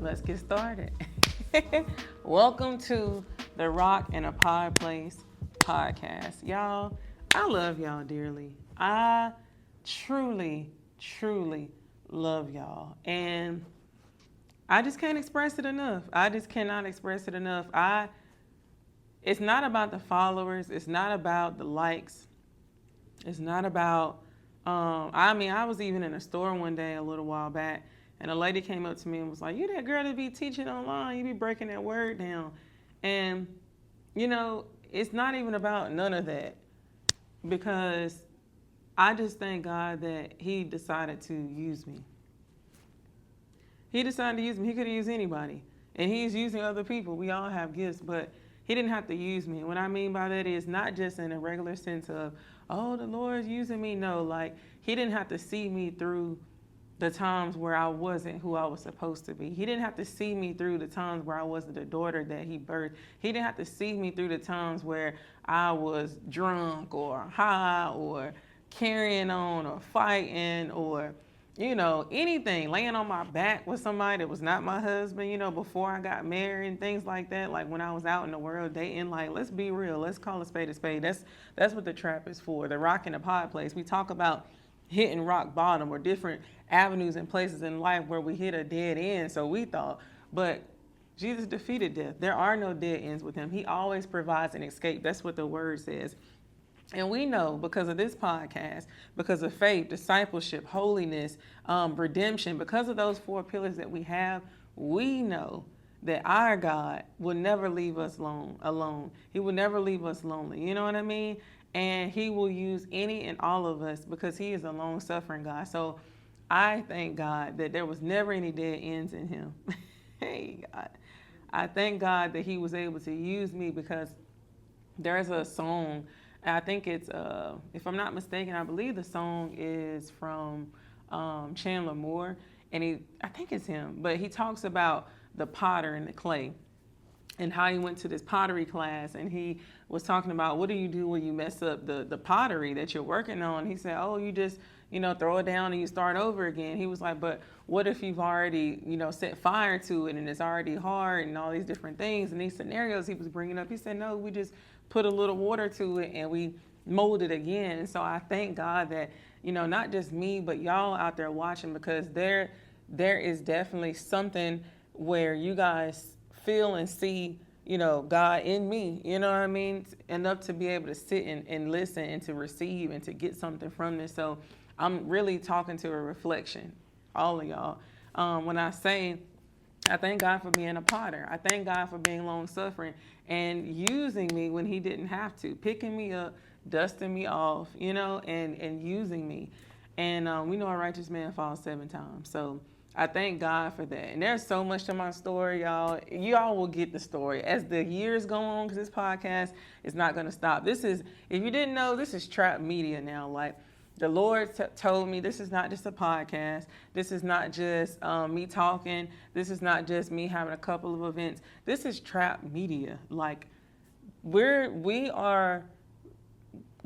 let's get started. Welcome to the Rock and a Pod Place podcast. Y'all, I love y'all dearly. I truly, truly love y'all. And I just can't express it enough. I just cannot express it enough. It's not about the followers. It's not about the likes. It's not about, I was even in a store one day a little while back, and a lady came up to me and was like, "You that girl that be teaching online, you be breaking that word down." And, it's not even about none of that, because I just thank God that he decided to use me. He decided to use me. He could have used anybody. And he's using other people. We all have gifts, but he didn't have to use me. What I mean by that is not just in a regular sense of, oh, the Lord's using me. No, like he didn't have to see me through the times where I wasn't who I was supposed to be. He didn't have to see me through the times where I wasn't the daughter that he birthed. He didn't have to see me through the times where I was drunk or high or carrying on or fighting or, anything, laying on my back with somebody that was not my husband, before I got married and things like that. Like when I was out in the world dating, like, let's be real. Let's call a spade a spade. That's what the trap is for. The Rock and the Pod Place. We talk about hitting rock bottom or different avenues and places in life where we hit a dead end. So we thought, but Jesus defeated death. There are no dead ends with him. He always provides an escape. That's what the word says. And we know because of this podcast, because of faith, discipleship, holiness, redemption, because of those 4 pillars that we have, we know that our God will never leave us alone. He will never leave us lonely. You know what I mean? And he will use any and all of us because he is a long-suffering God. So I thank God that there was never any dead ends in him. Hey, God. I thank God that he was able to use me because there's a song. I think it's, if I'm not mistaken, I believe the song is from Chandler Moore. And I think it's him. But he talks about the potter and the clay, and how he went to this pottery class, and he was talking about, what do you do when you mess up the pottery that you're working on? He said, oh, you just, throw it down and you start over again. He was like, but what if you've already, set fire to it and it's already hard and all these different things and these scenarios he was bringing up? He said, no, we just put a little water to it and we mold it again. And so I thank God that, not just me, but y'all out there watching, because there is definitely something where you guys feel and see, God in me, you know what I mean? Enough to be able to sit and listen and to receive and to get something from this. So I'm really talking to a reflection, all of y'all. When I say, I thank God for being a potter. I thank God for being long-suffering and using me when he didn't have to, picking me up, dusting me off, and using me. And we know a righteous man falls 7 times. So I thank God for that. And there's so much to my story, y'all. Y'all will get the story as the years go on, because this podcast is not going to stop. This is, if you didn't know, this is Trap Media now. Like, the Lord told me this is not just a podcast. This is not just me talking. This is not just me having a couple of events. This is Trap Media. Like, we are,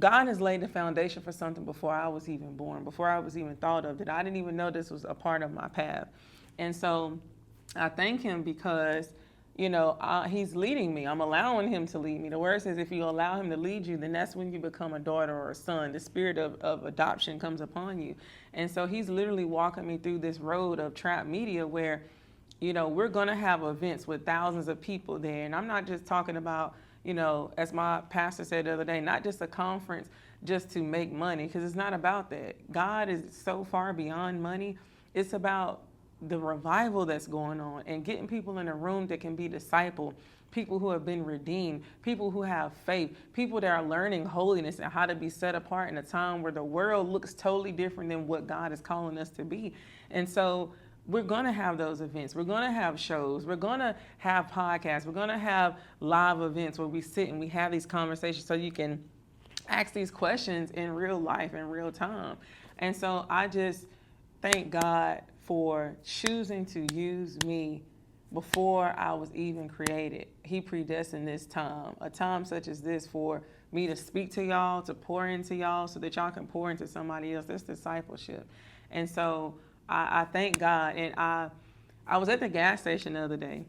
God has laid the foundation for something before I was even born, before I was even thought of it. I didn't even know this was a part of my path. And so I thank him because, he's leading me. I'm allowing him to lead me. The word says if you allow him to lead you, then that's when you become a daughter or a son. The spirit of adoption comes upon you. And so he's literally walking me through this road of Trap Media where, we're going to have events with thousands of people there. And I'm not just talking about, as my pastor said the other day, not just a conference just to make money, because it's not about that. God is so far beyond money. It's about the revival that's going on and getting people in a room that can be discipled, people who have been redeemed, people who have faith, people that are learning holiness and how to be set apart in a time where the world looks totally different than what God is calling us to be. And so we're going to have those events. We're going to have shows. We're going to have podcasts. We're going to have live events where we sit and we have these conversations so you can ask these questions in real life, in real time. And so I just thank God for choosing to use me before I was even created. He predestined this time, a time such as this, for me to speak to y'all, to pour into y'all so that y'all can pour into somebody else. That's discipleship. And so I thank God, and I was at the gas station the other day,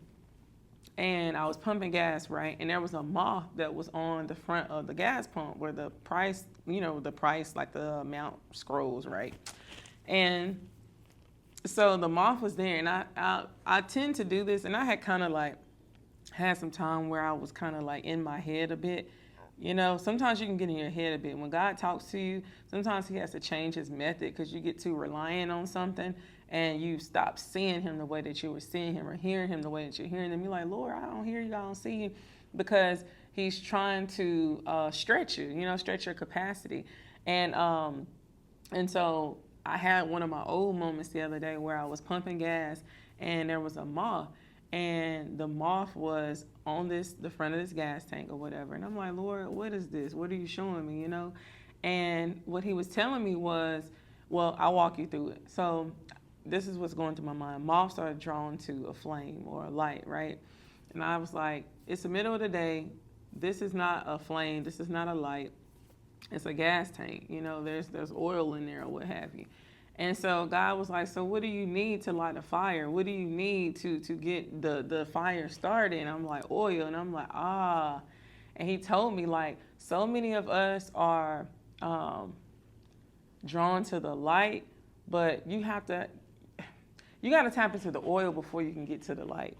and I was pumping gas, right? And there was a moth that was on the front of the gas pump where the price, the price, like the amount scrolls, right? And so the moth was there, and I tend to do this, and I had kind of like had some time where I was kind of like in my head a bit. Sometimes you can get in your head a bit. When God talks to you, sometimes he has to change his method because you get too reliant on something and you stop seeing him the way that you were seeing him or hearing him the way that you're hearing him. You're like, Lord, I don't hear you, I don't see you, because he's trying to stretch you, stretch your capacity. And so I had one of my old moments the other day where I was pumping gas and there was a moth. And the moth was on the front of this gas tank or whatever. And I'm like, Lord, what is this? What are you showing me, And what he was telling me was, well, I'll walk you through it. So this is what's going through my mind. Moths are drawn to a flame or a light, right? And I was like, it's the middle of the day. This is not a flame. This is not a light. It's a gas tank. There's oil in there or what have you. And so God was like, so what do you need to light a fire? What do you need to get the fire started? And I'm like, oil. And I'm like, And he told me, like, so many of us are drawn to the light, but you got to tap into the oil before you can get to the light.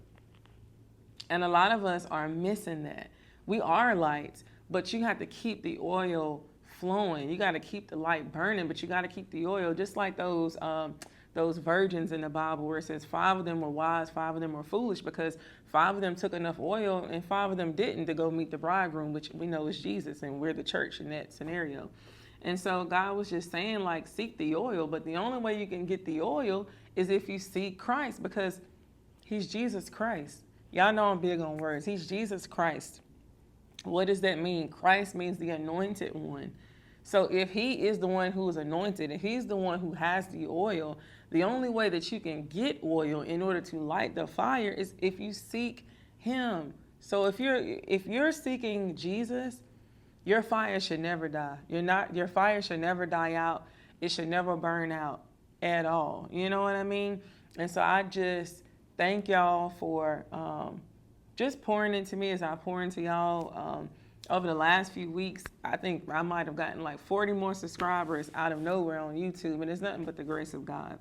And a lot of us are missing that. We are lights, but you have to keep the oil flowing. You got to keep the light burning, but you got to keep the oil, just like those virgins in the Bible where it says 5 of them were wise, 5 of them were foolish, because 5 of them took enough oil and 5 of them didn't to go meet the bridegroom, which we know is Jesus, and we're the church in that scenario. And so God was just saying, like, seek the oil, but the only way you can get the oil is if you seek Christ, because he's Jesus Christ. Y'all know I'm big on words. He's Jesus Christ. What does that mean? Christ means the anointed one. So if he is the one who is anointed, if he's the one who has the oil, the only way that you can get oil in order to light the fire is if you seek him. So if you're seeking Jesus, your fire should never die. Your fire should never die out. It should never burn out at all. You know what I mean? And so I just thank y'all for just pouring into me as I pour into y'all. Over the last few weeks, I think I might have gotten like 40 more subscribers out of nowhere on YouTube, and it's nothing but the grace of God.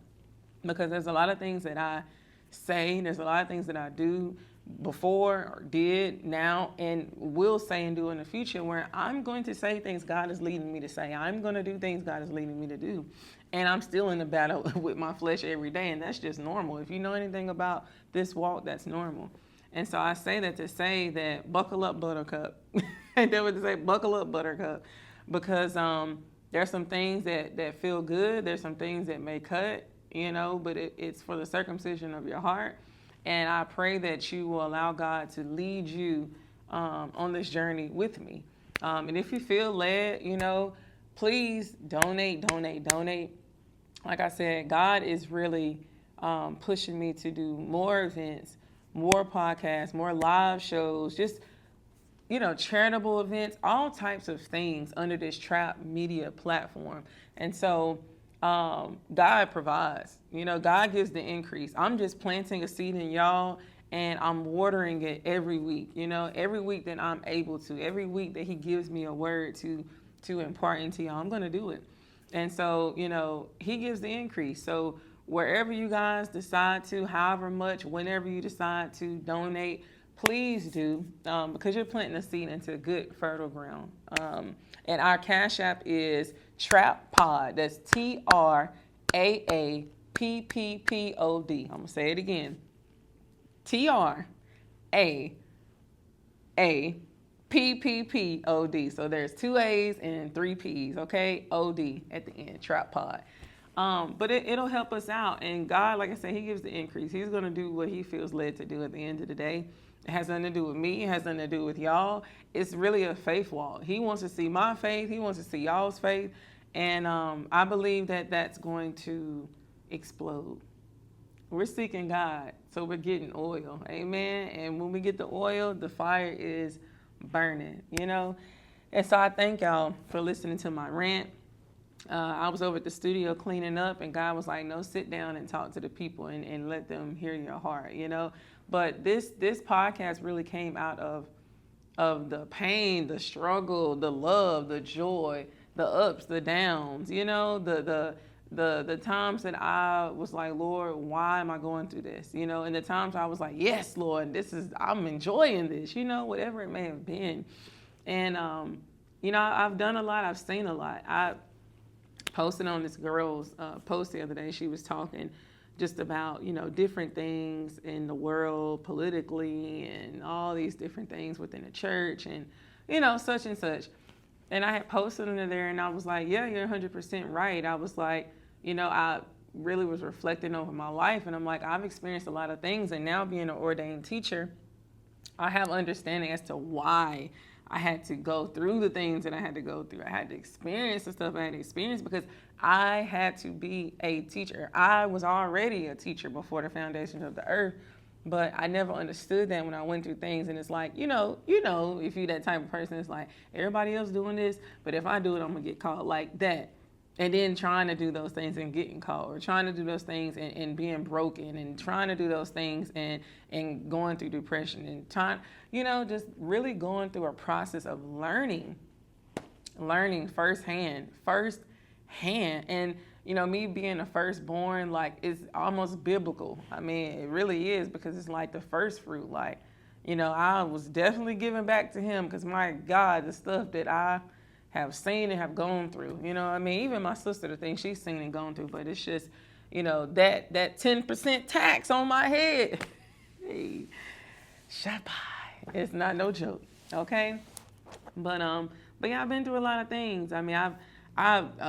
Because there's a lot of things that I say, there's a lot of things that I do before or did now and will say and do in the future where I'm going to say things God is leading me to say. I'm going to do things God is leading me to do. And I'm still in the battle with my flesh every day, and that's just normal. If you know anything about this walk, that's normal. And so I say that to say that buckle up, buttercup. And they would say, buckle up, buttercup. Because there's some things that feel good. There's some things that may cut, but it's for the circumcision of your heart. And I pray that you will allow God to lead you on this journey with me. And if you feel led, please donate. Like I said, God is really pushing me to do more events, more podcasts, more live shows, just, charitable events, all types of things under this Trap Media platform. And so God provides, God gives the increase. I'm just planting a seed in y'all and I'm watering it every week, every week that I'm able to, every week that he gives me a word to impart into y'all, I'm going to do it. And so, he gives the increase. So wherever you guys decide to, however much, whenever you decide to donate, please do, because you're planting a seed into good, fertile ground. And our Cash App is TRAAPPPOD. That's TRAAPPPOD. I'm going to say it again. TRAAPPPOD. So there's 2 A's and 3 P's, okay? OD at the end, TRAAPPPOD. But it'll help us out. And God, like I said, he gives the increase. He's going to do what he feels led to do at the end of the day. It has nothing to do with me. It has nothing to do with y'all. It's really a faith walk. He wants to see my faith. He wants to see y'all's faith. And I believe that that's going to explode. We're seeking God, so we're getting oil. Amen. And when we get the oil, the fire is burning, And so I thank y'all for listening to my rant. I was over at the studio cleaning up, and God was like, no, sit down and talk to the people and let them hear your heart, you know. But this podcast really came out of the pain, the struggle, the love, the joy, the ups, the downs, you know, the times that I was like, Lord, why am I going through this? You know, and the times I was like, yes, Lord, I'm enjoying this, you know, whatever it may have been. And, you know, I've done a lot. I've seen a lot. I posted on this girl's post the other day. She was talking just about, you know, different things in the world politically and all these different things within the church and, you know, such and such. And I had posted under there and I was like, yeah, you're 100% right. I was like, you know, I really was reflecting over my life. And I'm like, I've experienced a lot of things. And now being an ordained teacher, I have understanding as to why I had to go through the things that I had to go through. I had to experience the stuff I had to experience because I had to be a teacher. I was already a teacher before the foundations of the earth, but I never understood that when I went through things. And it's like, you know, if you're that type of person, it's like everybody else doing this, but if I do it, I'm gonna get caught like that. And then trying to do those things and getting caught, or trying to do those things and being broken, and trying to do those things and going through depression, and trying, you know, just really going through a process of learning firsthand. And, you know, me being a firstborn, like, it's almost biblical. I mean, it really is, because it's like the first fruit. Like, you know, I was definitely giving back to him because, my God, the stuff that I have seen and have gone through, you know what I mean? Even my sister, the things she's seen and gone through, but it's just, you know, that 10% tax on my head. Hey, shut by. It's not no joke, okay? But yeah, I've been through a lot of things. I mean, I've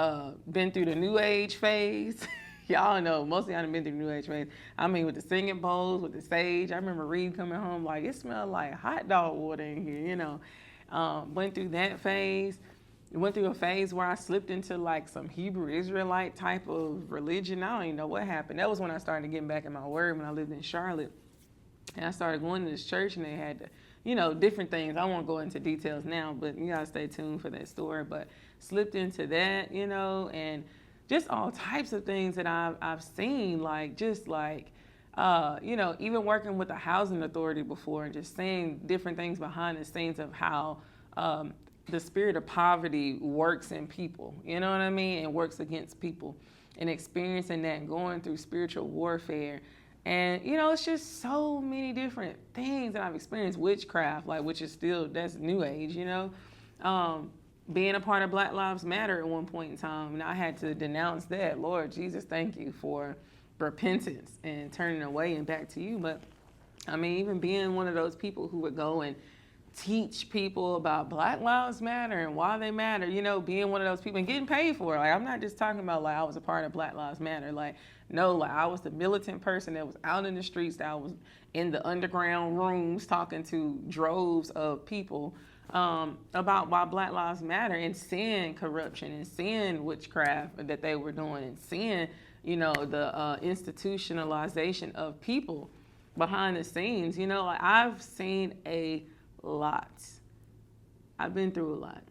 been through the New Age phase. Y'all know, most of y'all have been through the New Age phase. I mean, with the singing bowls, with the sage. I remember Reed coming home like, it smelled like hot dog water in here, you know. Went through that phase. Went through a phase where I slipped into like some Hebrew Israelite type of religion. I don't even know what happened. That was when I started getting back in my word when I lived in Charlotte. And I started going to this church and they had, you know, different things. I won't go into details now, but you gotta stay tuned for that story. But slipped into that, you know, and just all types of things that I've seen, like just like, you know, even working with the housing authority before and just seeing different things behind the scenes of how the spirit of poverty works in people, you know what I mean? And works against people, and experiencing that and going through spiritual warfare. And, you know, it's just so many different things that I've experienced. Witchcraft, like, which is still, that's new age, you know? Being a part of Black Lives Matter at one point in time, and I had to denounce that. Lord Jesus, thank you for repentance and turning away and back to you. But, I mean, even being one of those people who would go and teach people about Black Lives Matter and why they matter, you know, being one of those people and getting paid for it. Like, I'm not just talking about like I was a part of Black Lives Matter. Like, no, like I was the militant person that was out in the streets, that I was in the underground rooms talking to droves of people about why Black Lives Matter, and seeing corruption and seeing witchcraft that they were doing, and seeing, you know, the institutionalization of people behind the scenes. You know, like I've seen a lot. I've been through a lot.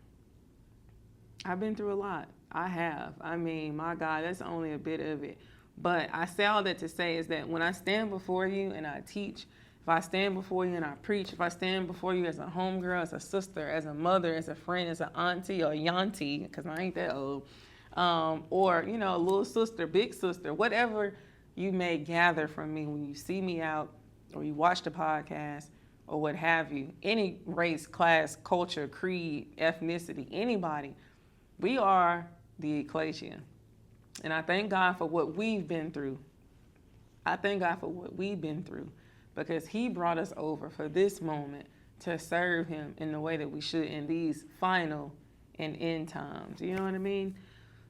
I have. I mean, my God, that's only a bit of it. But I say all that to say is that when I stand before you and I teach, if I stand before you and I preach, if I stand before you as a homegirl, as a sister, as a mother, as a friend, as an auntie or yanti, because I ain't that old, or, you know, a little sister, big sister, whatever you may gather from me when you see me out or you watch the podcast, or what have you, any race, class, culture, creed, ethnicity, anybody, we are the ecclesia. And I thank God for what we've been through. Because he brought us over for this moment to serve him in the way that we should in these final and end times. You know what I mean?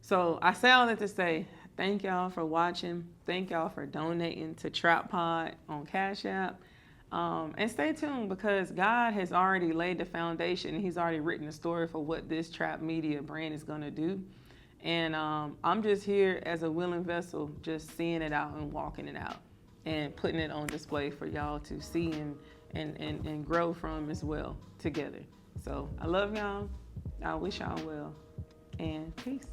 So I say all that to say, thank y'all for watching. Thank y'all for donating to TRAAPPPERS on Cash App. And stay tuned, because God has already laid the foundation. He's already written the story for what this Trap Media brand is going to do. And I'm just here as a willing vessel, just seeing it out and walking it out and putting it on display for y'all to see and grow from as well together. So I love y'all. I wish y'all well. And peace.